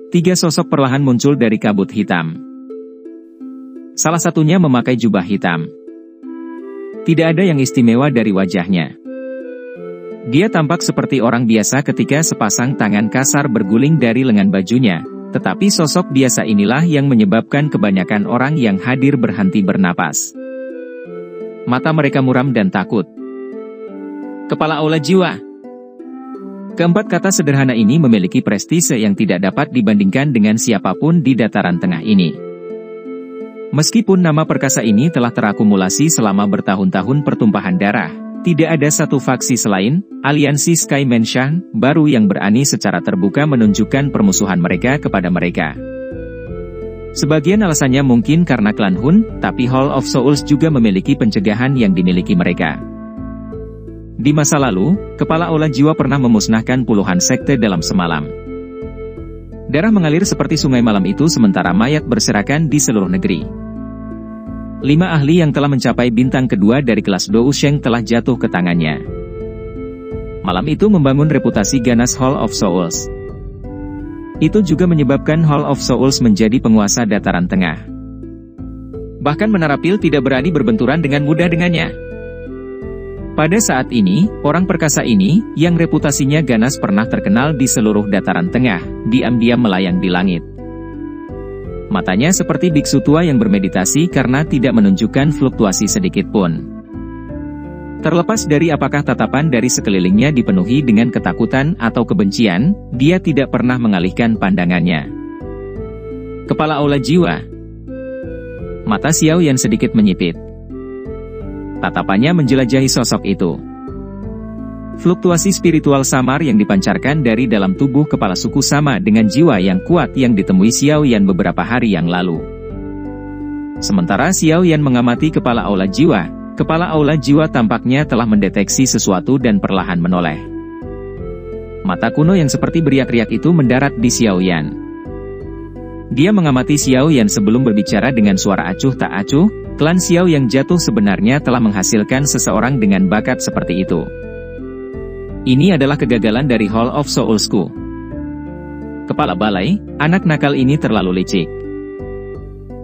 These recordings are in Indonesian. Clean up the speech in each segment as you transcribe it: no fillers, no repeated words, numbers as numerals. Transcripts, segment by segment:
Tiga sosok perlahan muncul dari kabut hitam. Salah satunya memakai jubah hitam. Tidak ada yang istimewa dari wajahnya. Dia tampak seperti orang biasa ketika sepasang tangan kasar berguling dari lengan bajunya, tetapi sosok biasa inilah yang menyebabkan kebanyakan orang yang hadir berhenti bernapas. Mata mereka muram dan takut. Kepala Aula Jiwa. Keempat kata sederhana ini memiliki prestise yang tidak dapat dibandingkan dengan siapapun di dataran tengah ini. Meskipun nama perkasa ini telah terakumulasi selama bertahun-tahun pertumpahan darah, tidak ada satu faksi selain aliansi Sky Mansion baru yang berani secara terbuka menunjukkan permusuhan mereka kepada mereka. Sebagian alasannya mungkin karena klan Hun, tapi Hall of Souls juga memiliki pencegahan yang dimiliki mereka. Di masa lalu, Kepala Aula Jiwa pernah memusnahkan puluhan sekte dalam semalam. Darah mengalir seperti sungai malam itu sementara mayat berserakan di seluruh negeri. 5 ahli yang telah mencapai bintang kedua dari kelas Dou Sheng telah jatuh ke tangannya. Malam itu membangun reputasi ganas Hall of Souls. Itu juga menyebabkan Hall of Souls menjadi penguasa dataran tengah. Bahkan Menara Pil tidak berani berbenturan dengan mudah dengannya. Pada saat ini, orang perkasa ini, yang reputasinya ganas pernah terkenal di seluruh dataran tengah, diam-diam melayang di langit. Matanya seperti biksu tua yang bermeditasi karena tidak menunjukkan fluktuasi sedikit pun. Terlepas dari apakah tatapan dari sekelilingnya dipenuhi dengan ketakutan atau kebencian, dia tidak pernah mengalihkan pandangannya. Kepala Aula Jiwa. Mata Xiao Yan sedikit menyipit. Tatapannya menjelajahi sosok itu. Fluktuasi spiritual samar yang dipancarkan dari dalam tubuh kepala suku sama dengan jiwa yang kuat yang ditemui Xiao Yan beberapa hari yang lalu. Sementara Xiao Yan mengamati Kepala Aula Jiwa, Kepala Aula Jiwa tampaknya telah mendeteksi sesuatu dan perlahan menoleh. Mata kuno yang seperti beriak-riak itu mendarat di Xiao Yan. Dia mengamati Xiao Yan sebelum berbicara dengan suara acuh tak acuh. Klan Xiao yang jatuh sebenarnya telah menghasilkan seseorang dengan bakat seperti itu. Ini adalah kegagalan dari Hall of Soulsku. Kepala Balai, anak nakal ini terlalu licik.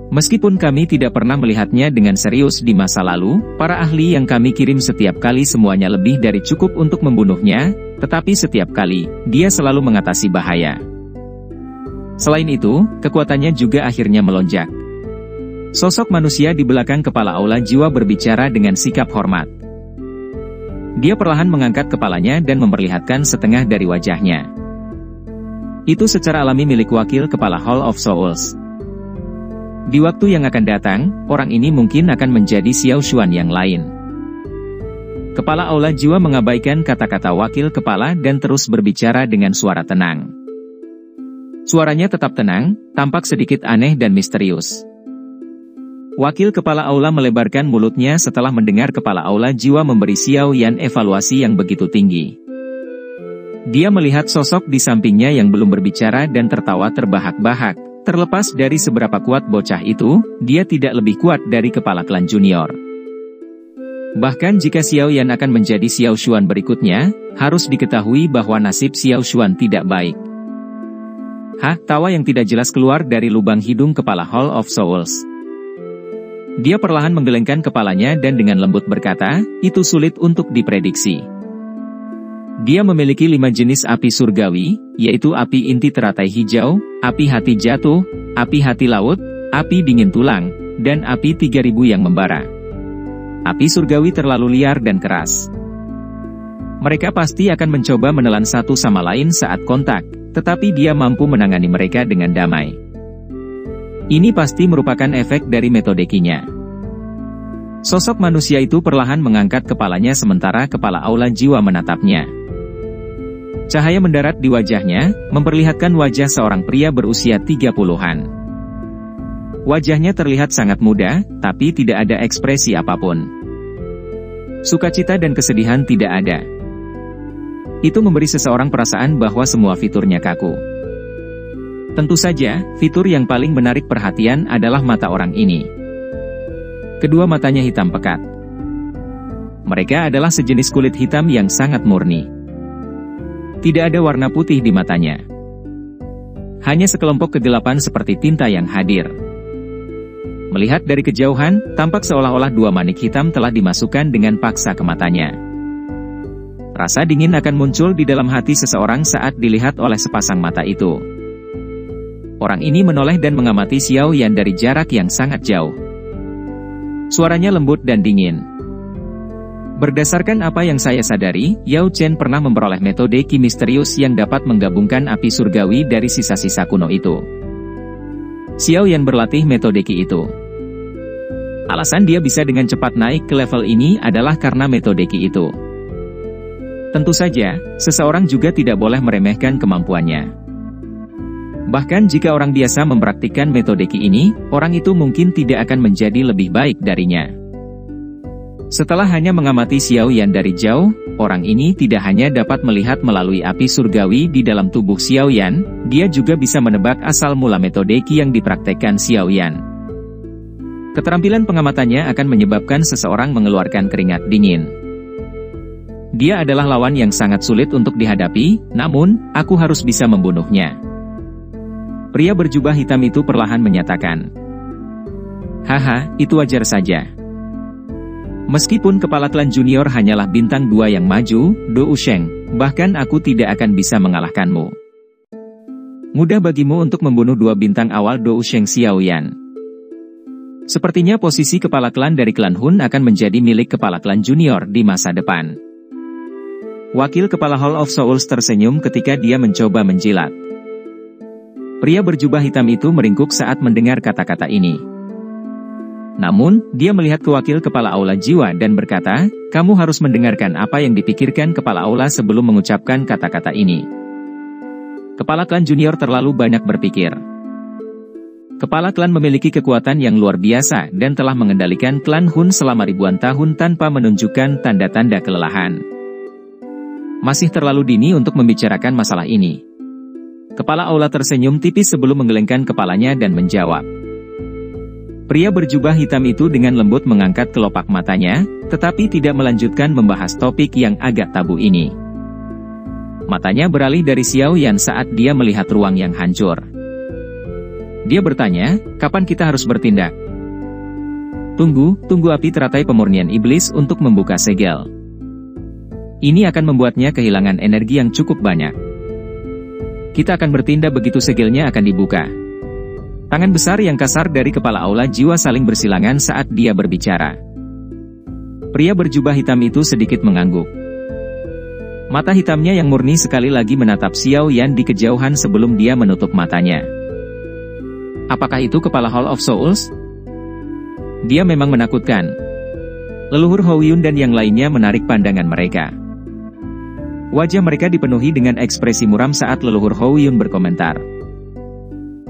Meskipun kami tidak pernah melihatnya dengan serius di masa lalu, para ahli yang kami kirim setiap kali semuanya lebih dari cukup untuk membunuhnya, tetapi setiap kali, dia selalu mengatasi bahaya. Selain itu, kekuatannya juga akhirnya melonjak. Sosok manusia di belakang Kepala Aula Jiwa berbicara dengan sikap hormat. Dia perlahan mengangkat kepalanya dan memperlihatkan setengah dari wajahnya. Itu secara alami milik wakil Kepala Hall of Souls. Di waktu yang akan datang, orang ini mungkin akan menjadi Xiao Xuan yang lain. Kepala Aula Jiwa mengabaikan kata-kata wakil kepala dan terus berbicara dengan suara tenang. Suaranya tetap tenang, tampak sedikit aneh dan misterius. Wakil Kepala Aula melebarkan mulutnya setelah mendengar Kepala Aula Jiwa memberi Xiao Yan evaluasi yang begitu tinggi. Dia melihat sosok di sampingnya yang belum berbicara dan tertawa terbahak-bahak. Terlepas dari seberapa kuat bocah itu, dia tidak lebih kuat dari kepala klan junior. Bahkan jika Xiao Yan akan menjadi Xiao Xuan berikutnya, harus diketahui bahwa nasib Xiao Xuan tidak baik. Tawa yang tidak jelas keluar dari lubang hidung Kepala Hall of Souls. Dia perlahan menggelengkan kepalanya dan dengan lembut berkata, itu sulit untuk diprediksi. Dia memiliki 5 jenis api surgawi, yaitu api inti teratai hijau, api hati jatuh, api hati laut, api dingin tulang, dan api 3000 yang membara. Api surgawi terlalu liar dan keras. Mereka pasti akan mencoba menelan satu sama lain saat kontak, tetapi dia mampu menangani mereka dengan damai. Ini pasti merupakan efek dari metode Qi-nya. Sosok manusia itu perlahan mengangkat kepalanya sementara Kepala Aula Jiwa menatapnya. Cahaya mendarat di wajahnya, memperlihatkan wajah seorang pria berusia 30-an. Wajahnya terlihat sangat muda, tapi tidak ada ekspresi apapun. Sukacita dan kesedihan tidak ada. Itu memberi seseorang perasaan bahwa semua fiturnya kaku. Tentu saja, fitur yang paling menarik perhatian adalah mata orang ini. Kedua matanya hitam pekat. Mereka adalah sejenis kulit hitam yang sangat murni. Tidak ada warna putih di matanya. Hanya sekelompok kegelapan seperti tinta yang hadir. Melihat dari kejauhan, tampak seolah-olah dua manik hitam telah dimasukkan dengan paksa ke matanya. Rasa dingin akan muncul di dalam hati seseorang saat dilihat oleh sepasang mata itu. Orang ini menoleh dan mengamati Xiao Yan dari jarak yang sangat jauh. Suaranya lembut dan dingin. Berdasarkan apa yang saya sadari, Yao Chen pernah memperoleh metode ki misterius yang dapat menggabungkan api surgawi dari sisa-sisa kuno itu. Xiao Yan berlatih metode ki itu. Alasan dia bisa dengan cepat naik ke level ini adalah karena metode ki itu. Tentu saja, seseorang juga tidak boleh meremehkan kemampuannya. Bahkan jika orang biasa mempraktikkan metode ki ini, orang itu mungkin tidak akan menjadi lebih baik darinya. Setelah hanya mengamati Xiao Yan dari jauh, orang ini tidak hanya dapat melihat melalui api surgawi di dalam tubuh Xiao Yan, dia juga bisa menebak asal mula metode ki yang dipraktekkan Xiao Yan. Keterampilan pengamatannya akan menyebabkan seseorang mengeluarkan keringat dingin. Dia adalah lawan yang sangat sulit untuk dihadapi, namun, aku harus bisa membunuhnya. Pria berjubah hitam itu perlahan menyatakan. Haha, itu wajar saja. Meskipun kepala klan junior hanyalah bintang 2 yang maju, Do Usheng, bahkan aku tidak akan bisa mengalahkanmu. Mudah bagimu untuk membunuh 2 bintang awal Do Usheng Xiao Yan. Sepertinya posisi kepala klan dari klan Hun akan menjadi milik kepala klan junior di masa depan. Wakil kepala Hall of Souls tersenyum ketika dia mencoba menjilat. Pria berjubah hitam itu meringkuk saat mendengar kata-kata ini. Namun, dia melihat ke wakil kepala aula jiwa dan berkata, kamu harus mendengarkan apa yang dipikirkan kepala aula sebelum mengucapkan kata-kata ini. Kepala klan junior terlalu banyak berpikir. Kepala klan memiliki kekuatan yang luar biasa dan telah mengendalikan klan Hun selama ribuan tahun tanpa menunjukkan tanda-tanda kelelahan. Masih terlalu dini untuk membicarakan masalah ini. Kepala aula tersenyum tipis sebelum menggelengkan kepalanya dan menjawab. Pria berjubah hitam itu dengan lembut mengangkat kelopak matanya, tetapi tidak melanjutkan membahas topik yang agak tabu ini. Matanya beralih dari Xiao Yan saat dia melihat ruang yang hancur. Dia bertanya, kapan kita harus bertindak? Tunggu api teratai pemurnian iblis untuk membuka segel. Ini akan membuatnya kehilangan energi yang cukup banyak. Kita akan bertindak begitu segelnya akan dibuka. Tangan besar yang kasar dari kepala aula jiwa saling bersilangan saat dia berbicara. Pria berjubah hitam itu sedikit mengangguk. Mata hitamnya yang murni sekali lagi menatap Xiao Yan di kejauhan sebelum dia menutup matanya. Apakah itu kepala Hall of Souls? Dia memang menakutkan. Leluhur Hou Yun dan yang lainnya menarik pandangan mereka. Wajah mereka dipenuhi dengan ekspresi muram saat leluhur Hou Yun berkomentar.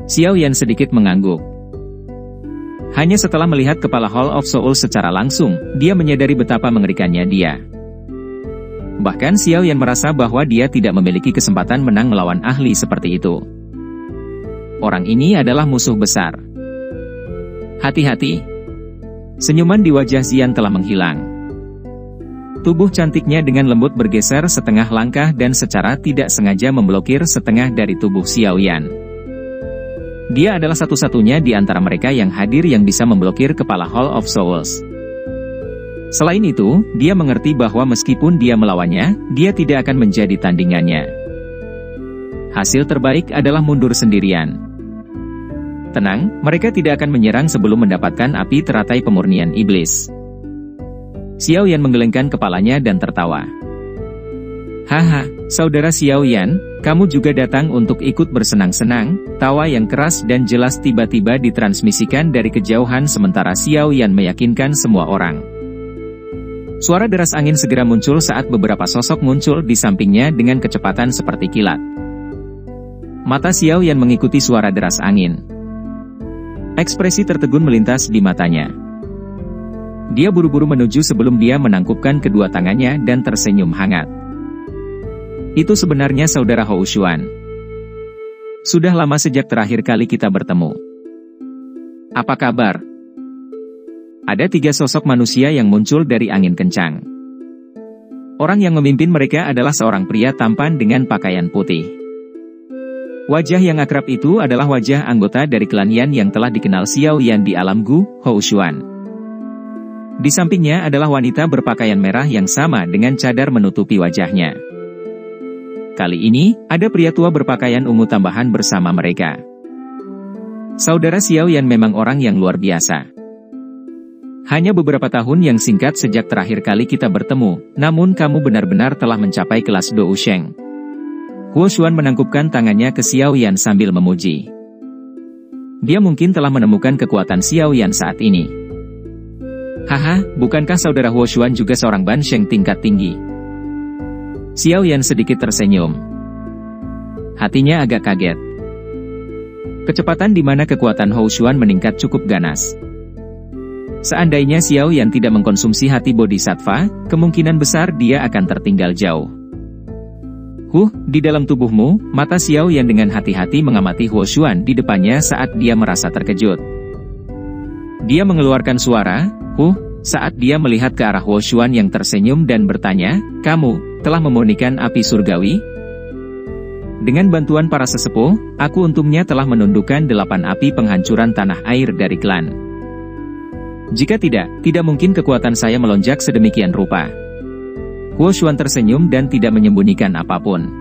Xiao Yan sedikit mengangguk. Hanya setelah melihat kepala Hall of Souls secara langsung, dia menyadari betapa mengerikannya dia. Bahkan Xiao Yan merasa bahwa dia tidak memiliki kesempatan menang melawan ahli seperti itu. Orang ini adalah musuh besar. Hati-hati. Senyuman di wajah Xian telah menghilang. Tubuh cantiknya dengan lembut bergeser setengah langkah dan secara tidak sengaja memblokir setengah dari tubuh Xiao Yan. Dia adalah satu-satunya di antara mereka yang hadir yang bisa memblokir kepala Hall of Souls. Selain itu, dia mengerti bahwa meskipun dia melawannya, dia tidak akan menjadi tandingannya. Hasil terbaik adalah mundur sendirian. Tenang, mereka tidak akan menyerang sebelum mendapatkan api teratai pemurnian iblis. Xiao Yan menggelengkan kepalanya dan tertawa. Haha, saudara Xiao Yan, kamu juga datang untuk ikut bersenang-senang. Tawa yang keras dan jelas tiba-tiba ditransmisikan dari kejauhan sementara Xiao Yan meyakinkan semua orang. Suara deras angin segera muncul saat beberapa sosok muncul di sampingnya dengan kecepatan seperti kilat. Mata Xiao Yan mengikuti suara deras angin. Ekspresi tertegun melintas di matanya. Dia buru-buru menuju sebelum dia menangkupkan kedua tangannya dan tersenyum hangat. Itu sebenarnya saudara Hou Xuan. Sudah lama sejak terakhir kali kita bertemu. Apa kabar? Ada 3 sosok manusia yang muncul dari angin kencang. Orang yang memimpin mereka adalah seorang pria tampan dengan pakaian putih. Wajah yang akrab itu adalah wajah anggota dari klan Yan yang telah dikenal Xiao Yan di alam Gu, Houshuan. Di sampingnya adalah wanita berpakaian merah yang sama dengan cadar menutupi wajahnya. Kali ini, ada pria tua berpakaian ungu tambahan bersama mereka. Saudara Xiao Yan memang orang yang luar biasa. Hanya beberapa tahun yang singkat sejak terakhir kali kita bertemu, namun kamu benar-benar telah mencapai kelas Dou Sheng. Huo Xuan menangkupkan tangannya ke Xiao Yan sambil memuji. Dia mungkin telah menemukan kekuatan Xiao Yan saat ini. Haha, bukankah saudara Huo Xuan juga seorang Ban Sheng tingkat tinggi? Xiao Yan sedikit tersenyum. Hatinya agak kaget. Kecepatan di mana kekuatan Huo Xuan meningkat cukup ganas. Seandainya Xiao Yan tidak mengkonsumsi hati bodhisattva, kemungkinan besar dia akan tertinggal jauh. Di dalam tubuhmu, mata Xiao Yan dengan hati-hati mengamati Huo Xuan di depannya saat dia merasa terkejut. Dia mengeluarkan suara, saat dia melihat ke arah Huo Xuan yang tersenyum dan bertanya, "Kamu telah memurnikan api surgawi?" Dengan bantuan para sesepuh, aku untungnya telah menundukkan 8 api penghancuran tanah air dari klan. Jika tidak mungkin kekuatan saya melonjak sedemikian rupa. Huo Xuan tersenyum dan tidak menyembunyikan apapun.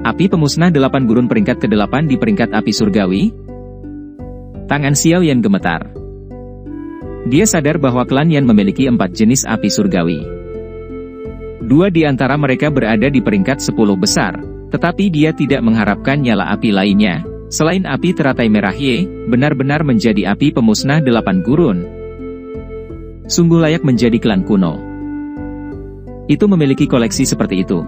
Api pemusnah 8 gurun peringkat ke-8 di peringkat api surgawi? Tangan Xiao Yan gemetar. Dia sadar bahwa klan Yan memiliki 4 jenis api surgawi. 2 di antara mereka berada di peringkat 10 besar, tetapi dia tidak mengharapkan nyala api lainnya, selain api teratai merah Ye, benar-benar menjadi api pemusnah 8 gurun. Sungguh layak menjadi klan kuno. Itu memiliki koleksi seperti itu.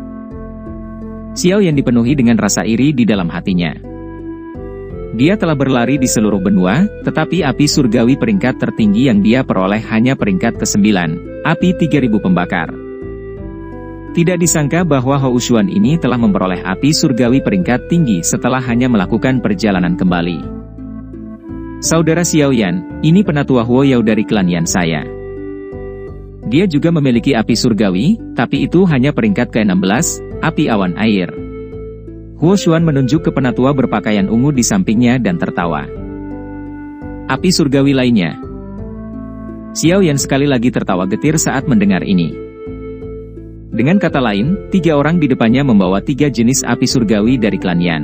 Xiao Yan dipenuhi dengan rasa iri di dalam hatinya. Dia telah berlari di seluruh benua, tetapi api surgawi peringkat tertinggi yang dia peroleh hanya peringkat ke-9, api 3000 pembakar. Tidak disangka bahwa Houshuan ini telah memperoleh api surgawi peringkat tinggi setelah hanya melakukan perjalanan kembali. Saudara Xiao Yan, ini penatua Huo Yao dari klan Yan saya. Dia juga memiliki api surgawi, tapi itu hanya peringkat ke-16, api awan air. Huo Xuan menunjuk ke penatua berpakaian ungu di sampingnya dan tertawa. Api surgawi lainnya. Xiao Yan sekali lagi tertawa getir saat mendengar ini. Dengan kata lain, 3 orang di depannya membawa 3 jenis api surgawi dari klan Yan.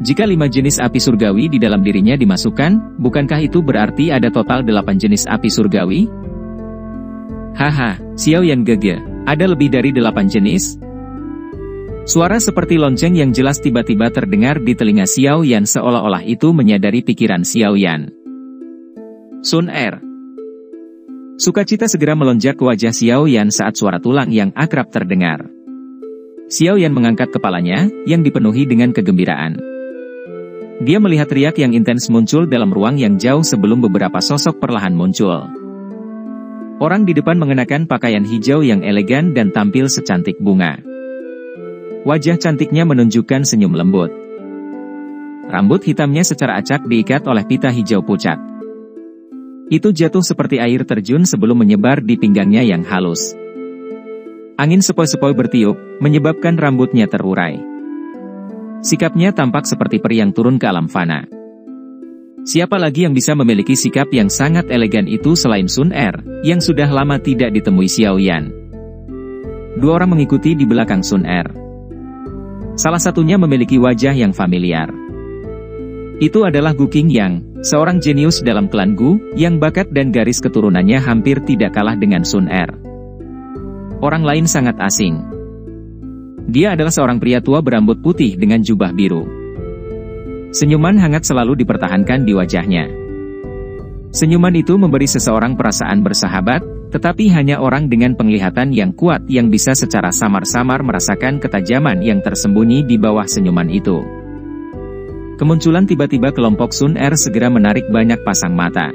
Jika 5 jenis api surgawi di dalam dirinya dimasukkan, bukankah itu berarti ada total 8 jenis api surgawi? Haha, Xiao Yan gege, ada lebih dari 8 jenis? Suara seperti lonceng yang jelas tiba-tiba terdengar di telinga Xiao Yan seolah-olah itu menyadari pikiran Xiao Yan. Sun Er. Sukacita segera melonjak ke wajah Xiao Yan saat suara tulang yang akrab terdengar. Xiao Yan mengangkat kepalanya, yang dipenuhi dengan kegembiraan. Dia melihat riak yang intens muncul dalam ruang yang jauh sebelum beberapa sosok perlahan muncul. Orang di depan mengenakan pakaian hijau yang elegan dan tampil secantik bunga. Wajah cantiknya menunjukkan senyum lembut. Rambut hitamnya secara acak diikat oleh pita hijau pucat. Itu jatuh seperti air terjun sebelum menyebar di pinggangnya yang halus. Angin sepoi-sepoi bertiup, menyebabkan rambutnya terurai. Sikapnya tampak seperti peri yang turun ke alam fana. Siapa lagi yang bisa memiliki sikap yang sangat elegan itu selain Sun Er, yang sudah lama tidak ditemui Xiao Yan. 2 orang mengikuti di belakang Sun Er. Salah satunya memiliki wajah yang familiar. Itu adalah Gu Qingyang, seorang jenius dalam klan Gu, yang bakat dan garis keturunannya hampir tidak kalah dengan Sun Er. Orang lain sangat asing. Dia adalah seorang pria tua berambut putih dengan jubah biru. Senyuman hangat selalu dipertahankan di wajahnya. Senyuman itu memberi seseorang perasaan bersahabat, tetapi hanya orang dengan penglihatan yang kuat yang bisa secara samar-samar merasakan ketajaman yang tersembunyi di bawah senyuman itu. Kemunculan tiba-tiba kelompok Sun Er segera menarik banyak pasang mata.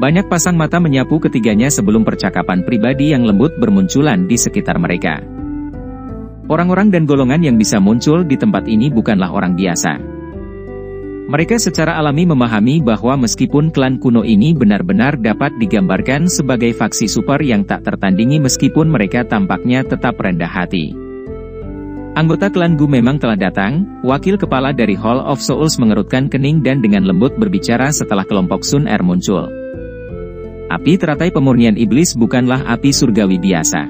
Banyak pasang mata menyapu ketiganya sebelum percakapan pribadi yang lembut bermunculan di sekitar mereka. Orang-orang dan golongan yang bisa muncul di tempat ini bukanlah orang biasa. Mereka secara alami memahami bahwa meskipun klan kuno ini benar-benar dapat digambarkan sebagai faksi super yang tak tertandingi meskipun mereka tampaknya tetap rendah hati. Anggota klan Gu memang telah datang, wakil kepala dari Hall of Souls mengerutkan kening dan dengan lembut berbicara setelah kelompok Sun Er muncul. Api teratai pemurnian iblis bukanlah api surgawi biasa.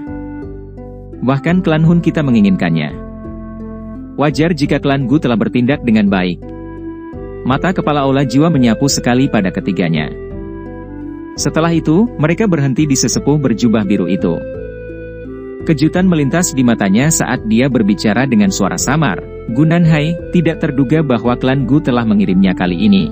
Bahkan klan Hun kita menginginkannya. Wajar jika klan Gu telah bertindak dengan baik. Mata kepala aula jiwa menyapu sekali pada ketiganya. Setelah itu, mereka berhenti di sesepuh berjubah biru itu. Kejutan melintas di matanya saat dia berbicara dengan suara samar. Gu Nanhai, tidak terduga bahwa klan Gu telah mengirimnya kali ini.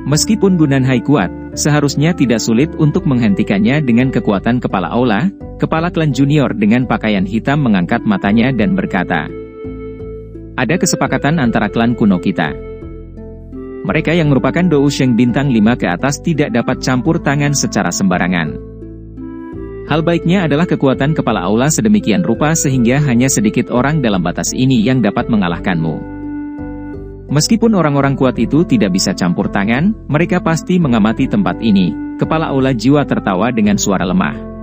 Meskipun Gu Nanhai kuat, seharusnya tidak sulit untuk menghentikannya dengan kekuatan kepala aula. Kepala klan junior dengan pakaian hitam mengangkat matanya dan berkata, "Ada kesepakatan antara klan kuno kita. Mereka yang merupakan Dou Sheng bintang 5 ke atas tidak dapat campur tangan secara sembarangan. Hal baiknya adalah kekuatan kepala aula sedemikian rupa sehingga hanya sedikit orang dalam batas ini yang dapat mengalahkanmu. Meskipun orang-orang kuat itu tidak bisa campur tangan, mereka pasti mengamati tempat ini." Kepala aula jiwa tertawa dengan suara lemah.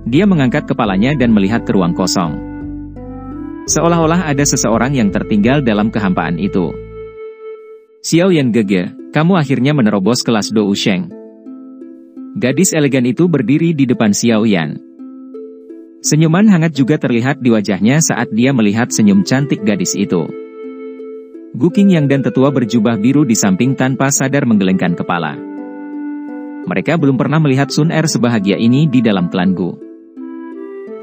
Dia mengangkat kepalanya dan melihat ke ruang kosong. Seolah-olah ada seseorang yang tertinggal dalam kehampaan itu. "Xiao Yan Gege, kamu akhirnya menerobos kelas Dou Sheng." Gadis elegan itu berdiri di depan Xiao Yan. Senyuman hangat juga terlihat di wajahnya saat dia melihat senyum cantik gadis itu. Gu Qingyang dan tetua berjubah biru di samping tanpa sadar menggelengkan kepala. Mereka belum pernah melihat Sun Er sebahagia ini di dalam klan Gu.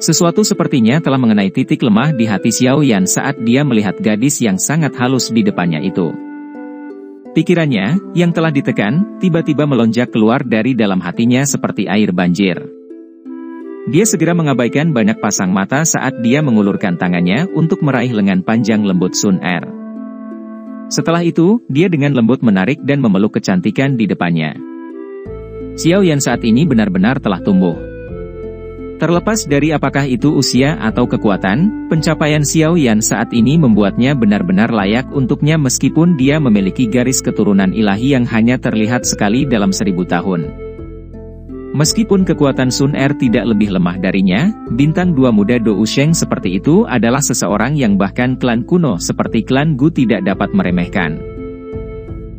Sesuatu sepertinya telah mengenai titik lemah di hati Xiao Yan saat dia melihat gadis yang sangat halus di depannya itu. Pikirannya, yang telah ditekan, tiba-tiba melonjak keluar dari dalam hatinya seperti air banjir. Dia segera mengabaikan banyak pasang mata saat dia mengulurkan tangannya untuk meraih lengan panjang lembut Sun Er. Setelah itu, dia dengan lembut menarik dan memeluk kecantikan di depannya. Xiao Yan saat ini benar-benar telah tumbuh. Terlepas dari apakah itu usia atau kekuatan, pencapaian Xiao Yan saat ini membuatnya benar-benar layak untuknya meskipun dia memiliki garis keturunan ilahi yang hanya terlihat sekali dalam 1000 tahun. Meskipun kekuatan Sun Er tidak lebih lemah darinya, bintang 2 muda Dou Sheng seperti itu adalah seseorang yang bahkan klan kuno seperti klan Gu tidak dapat meremehkan.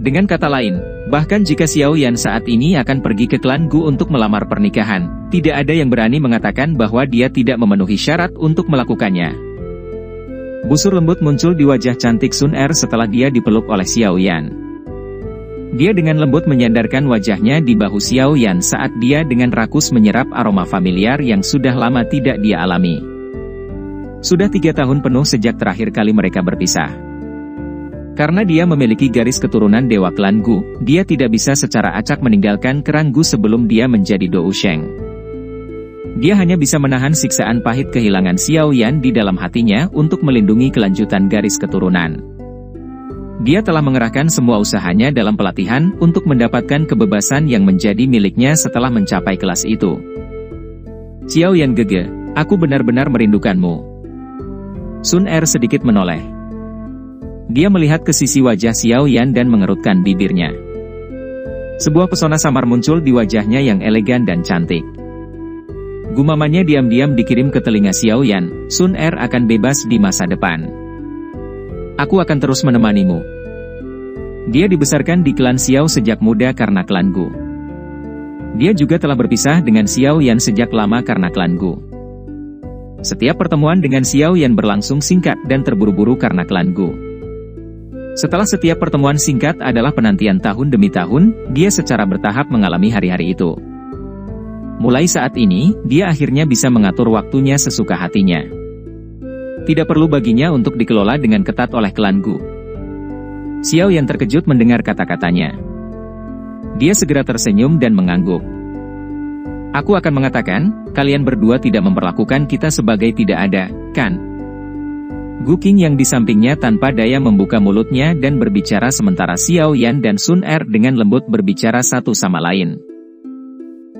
Dengan kata lain, bahkan jika Xiao Yan saat ini akan pergi ke klan Gu untuk melamar pernikahan, tidak ada yang berani mengatakan bahwa dia tidak memenuhi syarat untuk melakukannya. Busur lembut muncul di wajah cantik Sun Er setelah dia dipeluk oleh Xiao Yan. Dia dengan lembut menyandarkan wajahnya di bahu Xiao Yan saat dia dengan rakus menyerap aroma familiar yang sudah lama tidak dia alami. Sudah 3 tahun penuh sejak terakhir kali mereka berpisah. Karena dia memiliki garis keturunan Dewa Klan Gu, dia tidak bisa secara acak meninggalkan kerang Gu sebelum dia menjadi Dou Sheng. Dia hanya bisa menahan siksaan pahit kehilangan Xiao Yan di dalam hatinya untuk melindungi kelanjutan garis keturunan. Dia telah mengerahkan semua usahanya dalam pelatihan untuk mendapatkan kebebasan yang menjadi miliknya setelah mencapai kelas itu. "Xiao Yan Gege, aku benar-benar merindukanmu." Sun Er sedikit menoleh. Dia melihat ke sisi wajah Xiao Yan dan mengerutkan bibirnya. Sebuah pesona samar muncul di wajahnya yang elegan dan cantik. Gumamannya diam-diam dikirim ke telinga Xiao Yan, "Sun Er akan bebas di masa depan. Aku akan terus menemanimu." Dia dibesarkan di klan Xiao sejak muda karena klan Gu. Dia juga telah berpisah dengan Xiao Yan sejak lama karena klan Gu. Setiap pertemuan dengan Xiao Yan berlangsung singkat dan terburu-buru karena klan Gu. Setelah setiap pertemuan singkat adalah penantian tahun demi tahun, dia secara bertahap mengalami hari-hari itu. Mulai saat ini, dia akhirnya bisa mengatur waktunya sesuka hatinya. Tidak perlu baginya untuk dikelola dengan ketat oleh klan Gu. Xiao Yan terkejut mendengar kata-katanya. Dia segera tersenyum dan mengangguk. "Aku akan mengatakan, kalian berdua tidak memperlakukan kita sebagai tidak ada, kan?" Gu Qing yang di sampingnya tanpa daya membuka mulutnya dan berbicara sementara Xiao Yan dan Sun Er dengan lembut berbicara satu sama lain.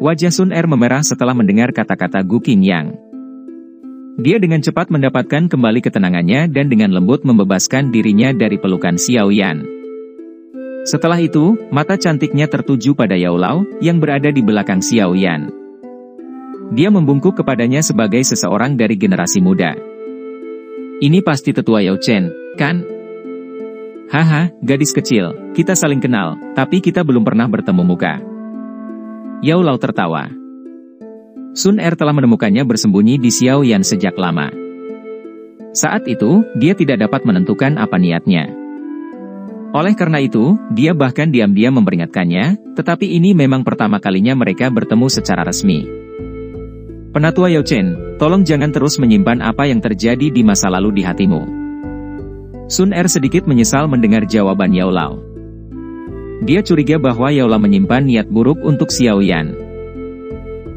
Wajah Sun Er memerah setelah mendengar kata-kata Gu Qingyang. Dia dengan cepat mendapatkan kembali ketenangannya dan dengan lembut membebaskan dirinya dari pelukan Xiao Yan. Setelah itu, mata cantiknya tertuju pada Yao Lao yang berada di belakang Xiao Yan. Dia membungkuk kepadanya sebagai seseorang dari generasi muda. Ini pasti tetua Yao Chen, kan? Haha, gadis kecil, kita saling kenal, tapi kita belum pernah bertemu muka. Yao Lao tertawa. Sun Er telah menemukannya bersembunyi di Xiao Yan sejak lama. Saat itu, dia tidak dapat menentukan apa niatnya. Oleh karena itu, dia bahkan diam-diam memperingatkannya, tetapi ini memang pertama kalinya mereka bertemu secara resmi. Penatua Yao Chen, tolong jangan terus menyimpan apa yang terjadi di masa lalu di hatimu. Sun Er sedikit menyesal mendengar jawaban Yao Lao. Dia curiga bahwa Yao Lao menyimpan niat buruk untuk Xiao Yan.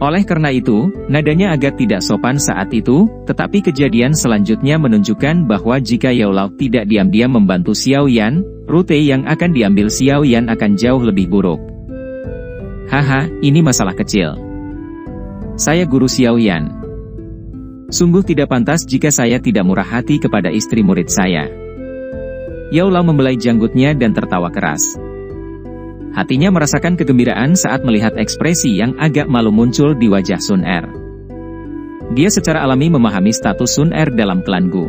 Oleh karena itu, nadanya agak tidak sopan saat itu, tetapi kejadian selanjutnya menunjukkan bahwa jika Yao Lao tidak diam-diam membantu Xiao Yan, rute yang akan diambil Xiao Yan akan jauh lebih buruk. Haha, ini masalah kecil. Saya guru Xiao Yan. Sungguh tidak pantas jika saya tidak murah hati kepada istri murid saya. Yao Lao membelai janggutnya dan tertawa keras. Hatinya merasakan kegembiraan saat melihat ekspresi yang agak malu muncul di wajah Sun Er. Dia secara alami memahami status Sun Er dalam klan Gu.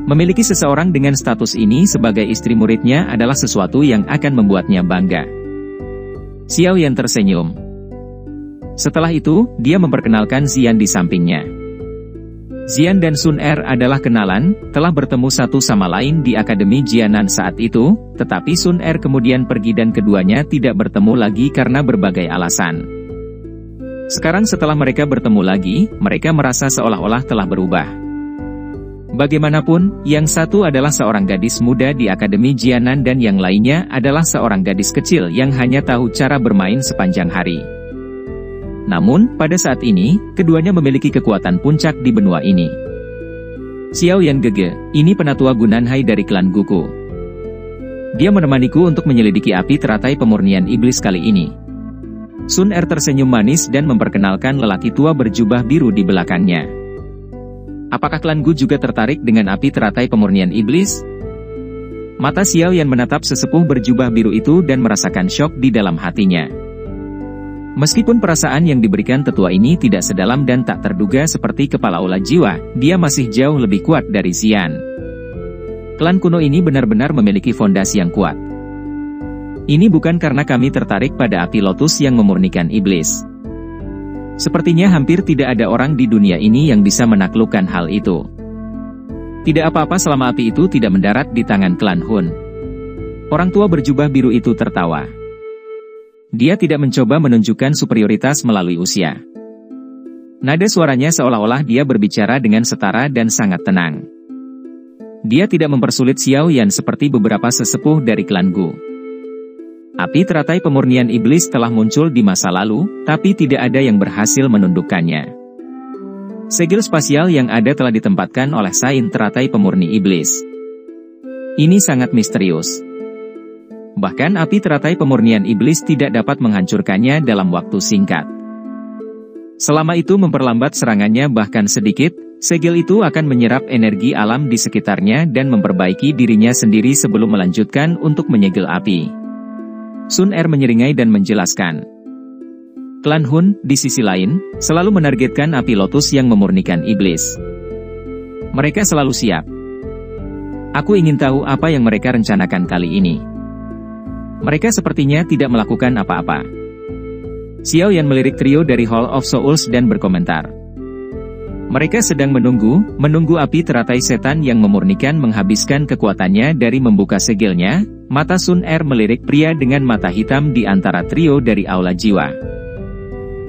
Memiliki seseorang dengan status ini sebagai istri muridnya adalah sesuatu yang akan membuatnya bangga. Xiao Yan tersenyum. Setelah itu, dia memperkenalkan Xian di sampingnya. Xian dan Sun Er adalah kenalan, telah bertemu satu sama lain di Akademi Jianan saat itu, tetapi Sun Er kemudian pergi dan keduanya tidak bertemu lagi karena berbagai alasan. Sekarang setelah mereka bertemu lagi, mereka merasa seolah-olah telah berubah. Bagaimanapun, yang satu adalah seorang gadis muda di Akademi Jianan dan yang lainnya adalah seorang gadis kecil yang hanya tahu cara bermain sepanjang hari. Namun, pada saat ini, keduanya memiliki kekuatan puncak di benua ini. Xiao Yan Gege, ini penatua Gunanhai dari klan Guku. Dia menemaniku untuk menyelidiki api teratai pemurnian iblis kali ini. Sun Er tersenyum manis dan memperkenalkan lelaki tua berjubah biru di belakangnya. Apakah klan Gu juga tertarik dengan api teratai pemurnian iblis? Mata Xiao Yan menatap sesepuh berjubah biru itu dan merasakan syok di dalam hatinya. Meskipun perasaan yang diberikan tetua ini tidak sedalam dan tak terduga seperti kepala ulat jiwa, dia masih jauh lebih kuat dari Xian. Klan kuno ini benar-benar memiliki fondasi yang kuat. Ini bukan karena kami tertarik pada api lotus yang memurnikan iblis. Sepertinya hampir tidak ada orang di dunia ini yang bisa menaklukkan hal itu. Tidak apa-apa selama api itu tidak mendarat di tangan klan Hun. Orang tua berjubah biru itu tertawa. Dia tidak mencoba menunjukkan superioritas melalui usia. Nada suaranya seolah-olah dia berbicara dengan setara dan sangat tenang. Dia tidak mempersulit Xiao Yan seperti beberapa sesepuh dari klan Gu. Api teratai pemurnian iblis telah muncul di masa lalu, tapi tidak ada yang berhasil menundukkannya. Segel spasial yang ada telah ditempatkan oleh Sain teratai pemurni iblis. Ini sangat misterius. Bahkan api teratai pemurnian iblis tidak dapat menghancurkannya dalam waktu singkat. Selama itu memperlambat serangannya bahkan sedikit, segel itu akan menyerap energi alam di sekitarnya dan memperbaiki dirinya sendiri sebelum melanjutkan untuk menyegel api. Sun Er menyeringai dan menjelaskan. Klan Hun, di sisi lain, selalu menargetkan api lotus yang memurnikan iblis. Mereka selalu siap. Aku ingin tahu apa yang mereka rencanakan kali ini. Mereka sepertinya tidak melakukan apa-apa. Xiao Yan melirik trio dari Hall of Souls dan berkomentar. Mereka sedang menunggu api teratai setan yang memurnikan menghabiskan kekuatannya dari membuka segelnya. Mata Sun Er melirik pria dengan mata hitam di antara trio dari aula jiwa.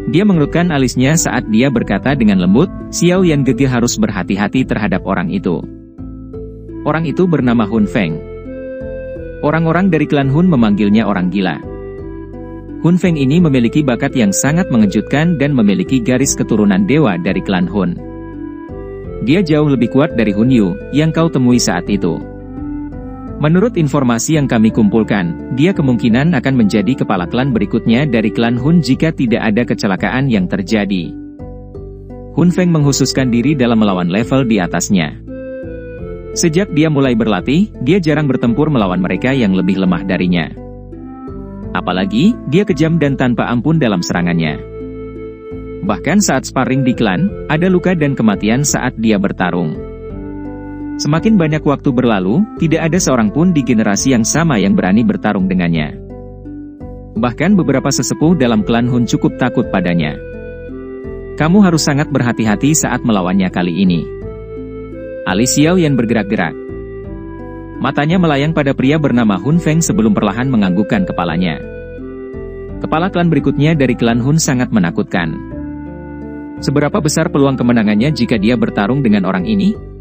Dia mengerutkan alisnya saat dia berkata dengan lembut, Xiao Yan Gege harus berhati-hati terhadap orang itu. Orang itu bernama Hun Feng. Orang-orang dari klan Hun memanggilnya orang gila. Hun Feng ini memiliki bakat yang sangat mengejutkan dan memiliki garis keturunan dewa dari klan Hun. Dia jauh lebih kuat dari Hun Yu, yang kau temui saat itu. Menurut informasi yang kami kumpulkan, dia kemungkinan akan menjadi kepala klan berikutnya dari klan Hun jika tidak ada kecelakaan yang terjadi. Hun Feng menghususkan diri dalam melawan level di atasnya. Sejak dia mulai berlatih, dia jarang bertempur melawan mereka yang lebih lemah darinya. Apalagi, dia kejam dan tanpa ampun dalam serangannya. Bahkan saat sparring di klan, ada luka dan kematian saat dia bertarung. Semakin banyak waktu berlalu, tidak ada seorang pun di generasi yang sama yang berani bertarung dengannya. Bahkan beberapa sesepuh dalam klan Hun cukup takut padanya. Kamu harus sangat berhati-hati saat melawannya kali ini. Alis Xiao Yan bergerak-gerak. Matanya melayang pada pria bernama Hun Feng sebelum perlahan menganggukkan kepalanya. Kepala klan berikutnya dari klan Hun sangat menakutkan. Seberapa besar peluang kemenangannya jika dia bertarung dengan orang ini?